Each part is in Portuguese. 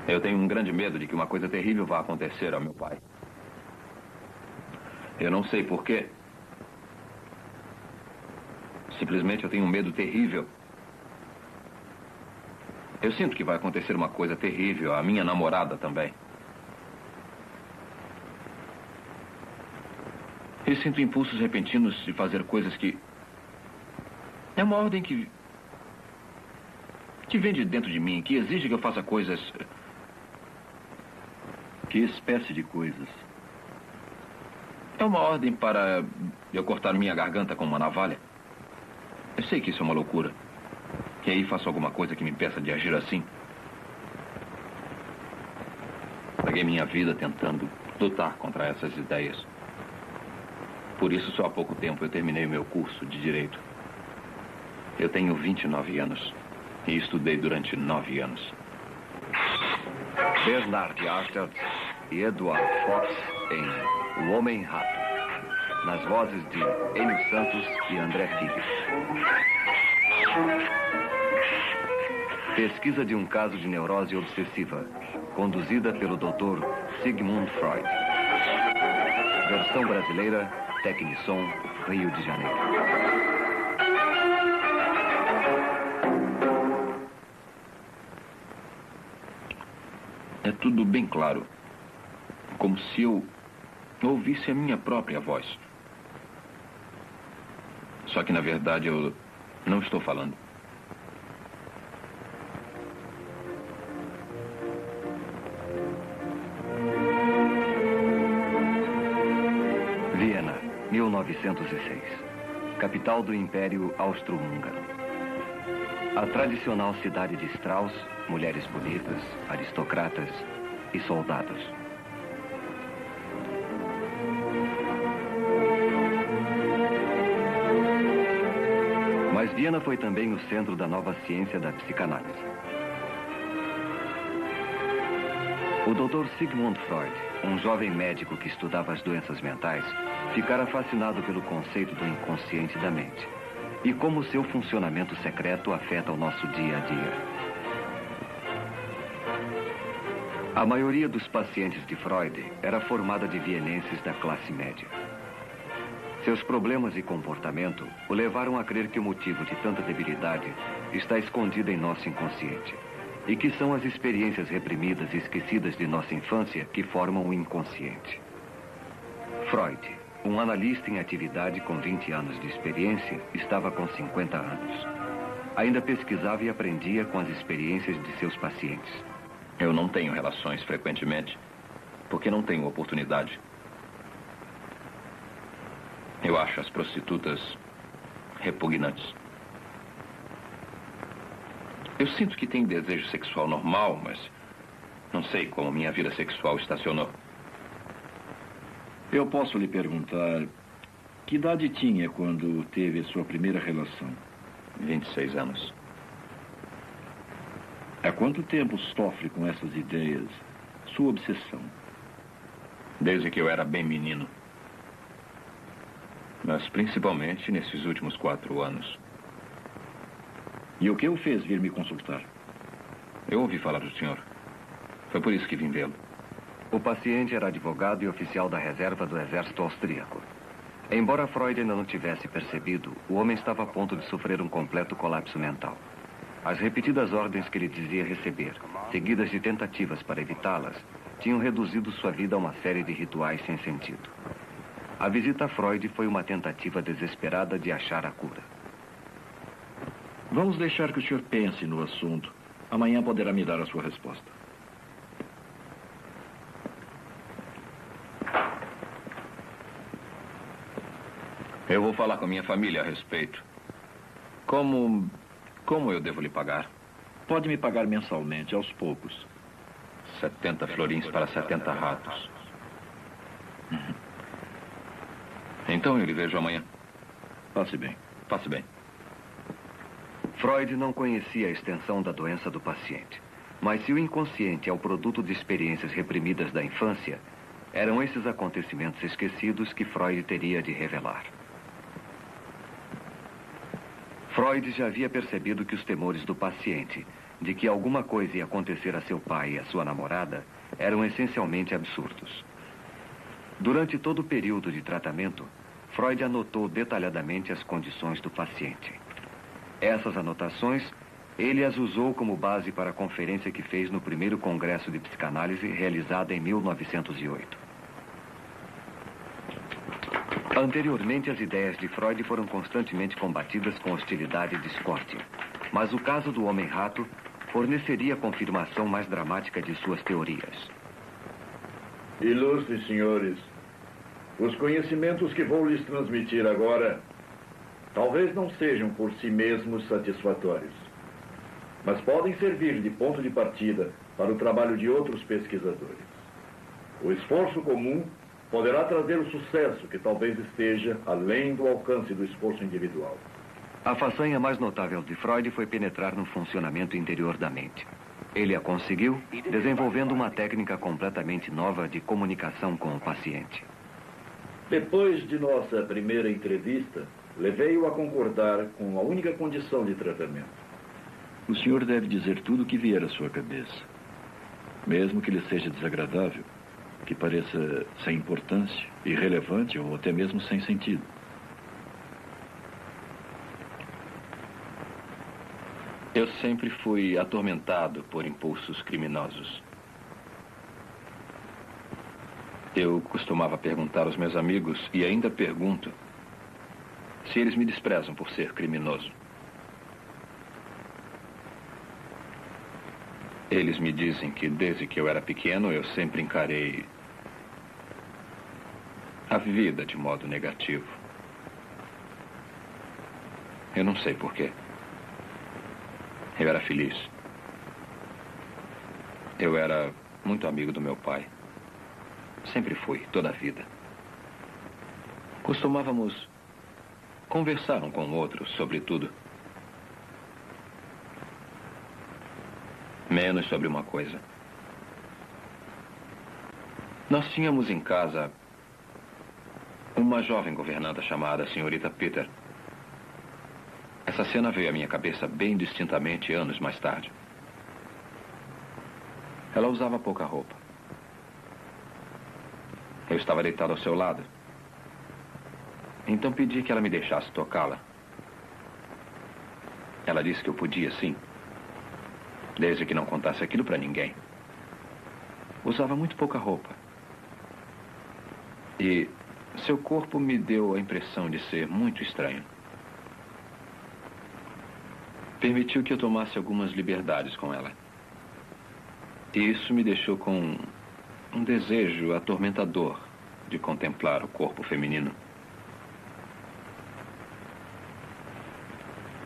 Eu tenho um grande medo de que uma coisa terrível vá acontecer ao meu pai. Eu não sei porquê. Simplesmente eu tenho um medo terrível. Eu sinto que vai acontecer uma coisa terrível à minha namorada também. Eu sinto impulsos repentinos de fazer coisas que... É uma ordem que vem de dentro de mim, que exige que eu faça coisas... Que espécie de coisas? É uma ordem para eu cortar minha garganta com uma navalha. Eu sei que isso é uma loucura. E aí faço alguma coisa que me impeça de agir assim. Paguei minha vida tentando lutar contra essas ideias. Por isso, só há pouco tempo eu terminei o meu curso de Direito. Eu tenho 29 anos e estudei durante 9 anos. Bernard Arthur e Edward Fox em O Homem-Rato, nas vozes de Enio Santos e André Filho. Pesquisa de um caso de neurose obsessiva, conduzida pelo Dr. Sigmund Freud. Versão brasileira, Tecnissom, Rio de Janeiro. É tudo bem claro. Como se eu ouvisse a minha própria voz. Só que, na verdade, eu não estou falando. Viena, 1906. Capital do Império Austro-Húngaro. A tradicional cidade de Strauss, mulheres bonitas, aristocratas e soldados. Mas Viena foi também o centro da nova ciência da psicanálise. O Dr. Sigmund Freud, um jovem médico que estudava as doenças mentais, ficara fascinado pelo conceito do inconsciente da mente e como seu funcionamento secreto afeta o nosso dia a dia. A maioria dos pacientes de Freud era formada de vienenses da classe média. Seus problemas e comportamento o levaram a crer que o motivo de tanta debilidade está escondido em nosso inconsciente e que são as experiências reprimidas e esquecidas de nossa infância que formam o inconsciente. Freud, um analista em atividade com 20 anos de experiência, estava com 50 anos. Ainda pesquisava e aprendia com as experiências de seus pacientes. Eu não tenho relações frequentemente, porque não tenho oportunidade. Eu acho as prostitutas repugnantes. Eu sinto que tenho desejo sexual normal, mas não sei como minha vida sexual estacionou. Eu posso lhe perguntar, que idade tinha quando teve a sua primeira relação? 26 anos. Há quanto tempo sofre com essas ideias, sua obsessão? Desde que eu era bem menino. Mas principalmente nesses últimos 4 anos. E o que o fez vir me consultar? Eu ouvi falar do senhor. Foi por isso que vim vê-lo. O paciente era advogado e oficial da reserva do exército austríaco. Embora Freud ainda não tivesse percebido, o homem estava a ponto de sofrer um completo colapso mental. As repetidas ordens que ele dizia receber, seguidas de tentativas para evitá-las, tinham reduzido sua vida a uma série de rituais sem sentido. A visita a Freud foi uma tentativa desesperada de achar a cura. Vamos deixar que o senhor pense no assunto. Amanhã poderá me dar a sua resposta. Eu vou falar com minha família a respeito. Como eu devo lhe pagar? Pode me pagar mensalmente, aos poucos. 70 florins para 70 ratos. Então eu lhe vejo amanhã. Passe bem. Passe bem. Freud não conhecia a extensão da doença do paciente. Mas se o inconsciente é o produto de experiências reprimidas da infância, eram esses acontecimentos esquecidos que Freud teria de revelar. Freud já havia percebido que os temores do paciente de que alguma coisa ia acontecer a seu pai e a sua namorada eram essencialmente absurdos. Durante todo o período de tratamento, Freud anotou detalhadamente as condições do paciente. Essas anotações, ele as usou como base para a conferência que fez no primeiro Congresso de Psicanálise, realizada em 1908. Anteriormente, as ideias de Freud foram constantemente combatidas com hostilidade e discórdia. Mas o caso do homem-rato forneceria a confirmação mais dramática de suas teorias. Ilustres senhores, os conhecimentos que vou lhes transmitir agora talvez não sejam por si mesmos satisfatórios, mas podem servir de ponto de partida para o trabalho de outros pesquisadores. O esforço comum poderá trazer o sucesso que talvez esteja além do alcance do esforço individual. A façanha mais notável de Freud foi penetrar no funcionamento interior da mente. Ele a conseguiu desenvolvendo uma técnica completamente nova de comunicação com o paciente. Depois de nossa primeira entrevista, levei-o a concordar com a única condição de tratamento. O senhor deve dizer tudo o que vier à sua cabeça, mesmo que lhe seja desagradável, que pareça sem importância, irrelevante ou até mesmo sem sentido. Eu sempre fui atormentado por impulsos criminosos. Eu costumava perguntar aos meus amigos, e ainda pergunto, se eles me desprezam por ser criminoso. Eles me dizem que desde que eu era pequeno eu sempre encarei a vida de modo negativo. Eu não sei porquê. Eu era feliz. Eu era muito amigo do meu pai. Sempre fui, toda a vida. Costumávamos conversar um com o outro sobre tudo. Menos sobre uma coisa. Nós tínhamos em casa uma jovem governanta chamada Senhorita Peter. Essa cena veio à minha cabeça bem distintamente anos mais tarde. Ela usava pouca roupa. Eu estava deitado ao seu lado. Então pedi que ela me deixasse tocá-la. Ela disse que eu podia, sim. Desde que não contasse aquilo para ninguém. Usava muito pouca roupa. E seu corpo me deu a impressão de ser muito estranho. Permitiu que eu tomasse algumas liberdades com ela. E isso me deixou com um desejo atormentador de contemplar o corpo feminino.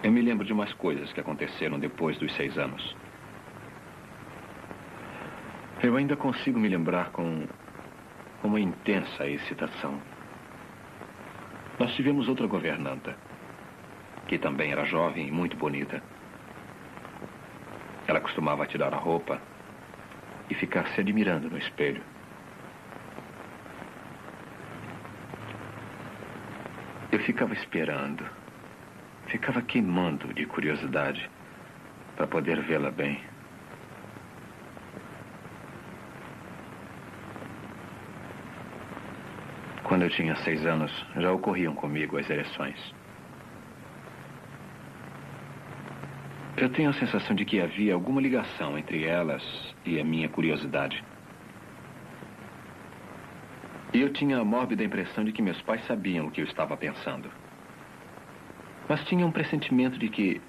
Eu me lembro de mais coisas que aconteceram depois dos 6 anos. Eu ainda consigo me lembrar com uma intensa excitação. Nós tivemos outra governanta, que também era jovem e muito bonita. Ela costumava tirar a roupa e ficar se admirando no espelho. Eu ficava esperando, ficava queimando de curiosidade para poder vê-la bem. Quando eu tinha 6 anos, já ocorriam comigo as ereções. Eu tenho a sensação de que havia alguma ligação entre elas e a minha curiosidade. E eu tinha a mórbida impressão de que meus pais sabiam o que eu estava pensando. Mas tinha um pressentimento de que,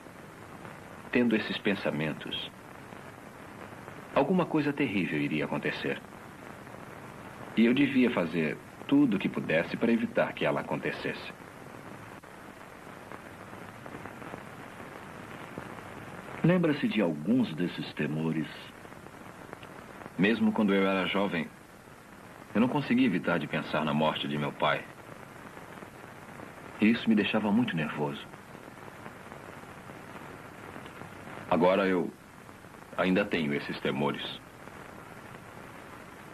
tendo esses pensamentos, alguma coisa terrível iria acontecer. E eu devia fazer tudo o que pudesse para evitar que ela acontecesse. Lembra-se de alguns desses temores? Mesmo quando eu era jovem, eu não conseguia evitar de pensar na morte de meu pai. E isso me deixava muito nervoso. Agora eu ainda tenho esses temores.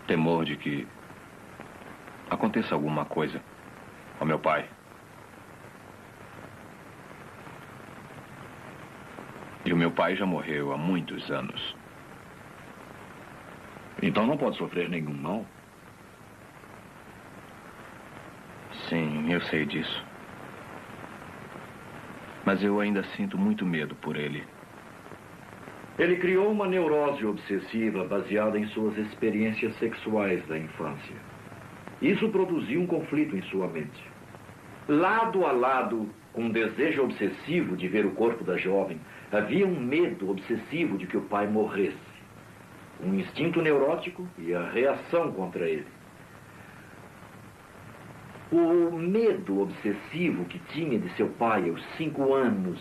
Temor de que aconteça alguma coisa ao meu pai. E o meu pai já morreu há muitos anos. Então não pode sofrer nenhum mal? Sim, eu sei disso. Mas eu ainda sinto muito medo por ele. Ele criou uma neurose obsessiva baseada em suas experiências sexuais da infância. Isso produziu um conflito em sua mente. Lado a lado com um desejo obsessivo de ver o corpo da jovem, havia um medo obsessivo de que o pai morresse. Um instinto neurótico e a reação contra ele. O medo obsessivo que tinha de seu pai aos 5 anos,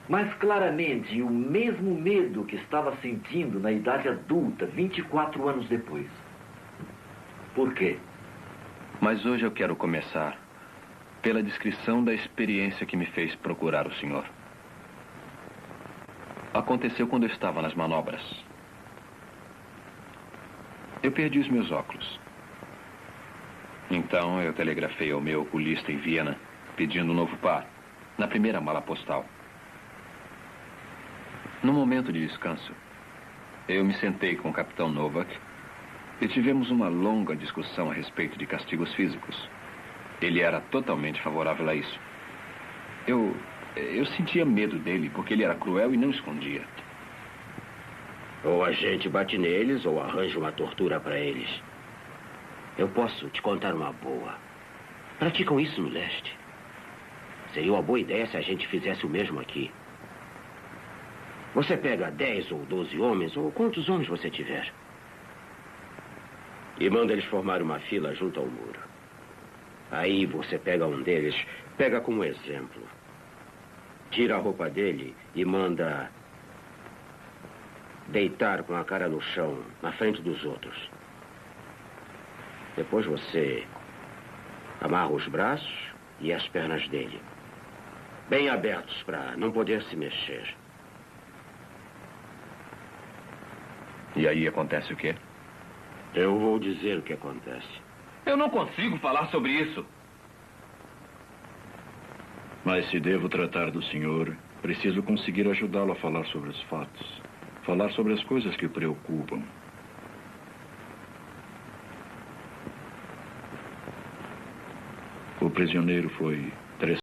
mas claramente o mesmo medo que estava sentindo na idade adulta, 24 anos depois. Por quê? Mas hoje eu quero começar pela descrição da experiência que me fez procurar o senhor. Aconteceu quando eu estava nas manobras. Eu perdi os meus óculos. Então eu telegrafei ao meu oculista em Viena, pedindo um novo par, na primeira mala postal. No momento de descanso, eu me sentei com o capitão Novak e tivemos uma longa discussão a respeito de castigos físicos. Ele era totalmente favorável a isso. Eu sentia medo dele, porque ele era cruel e não escondia. Ou a gente bate neles ou arranja uma tortura para eles. Eu posso te contar uma boa. Praticam isso no leste. Seria uma boa ideia se a gente fizesse o mesmo aqui. Você pega 10 ou 12 homens, ou quantos homens você tiver, e manda eles formar uma fila junto ao muro. Aí você pega um deles, pega como exemplo, tira a roupa dele e manda deitar com a cara no chão, na frente dos outros. Depois você amarra os braços e as pernas dele, bem abertos para não poder se mexer. E aí acontece o quê? Eu vou dizer o que acontece. Eu não consigo falar sobre isso. Mas se devo tratar do senhor, preciso conseguir ajudá-lo a falar sobre os fatos. Falar sobre as coisas que o preocupam. O prisioneiro foi